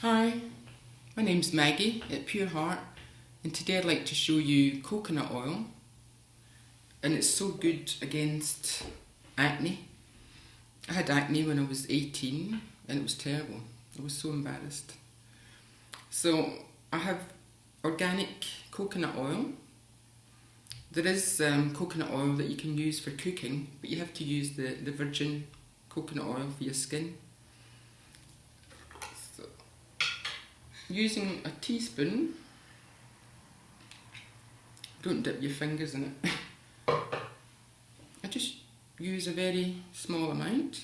Hi, my name's Maggie at Pure Heart, and today I'd like to show you coconut oil, and it's so good against acne. I had acne when I was 18 and it was terrible. I was so embarrassed. So I have organic coconut oil. There is coconut oil that you can use for cooking, but you have to use the virgin coconut oil for your skin. So, using a teaspoon, don't dip your fingers in it. I just use a very small amount.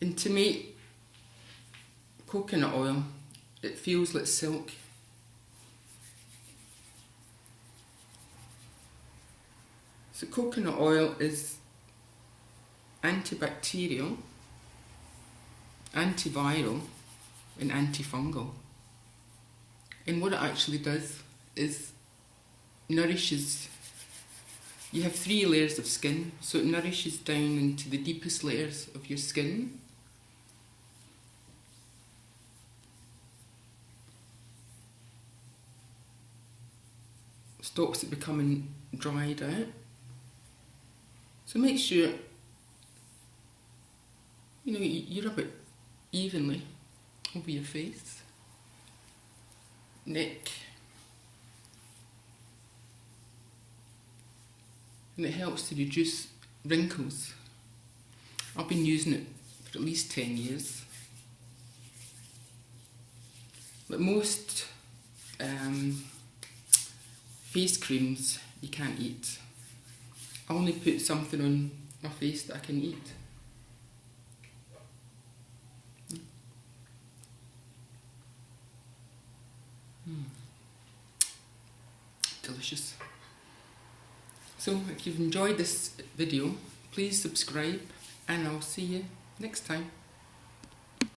And to make coconut oil, it feels like silk. So coconut oil is anti-bacterial, antiviral and anti-fungal. And what it actually does is nourishes. You have 3 layers of skin, so it nourishes down into the deepest layers of your skin. Stops it becoming dried out. So make sure you rub it evenly over your face, neck, and it helps to reduce wrinkles. I've been using it for at least 10 years. Like most face creams you can't eat. I only put something on my face that I can eat. Delicious. So if you've enjoyed this video, please subscribe and I'll see you next time.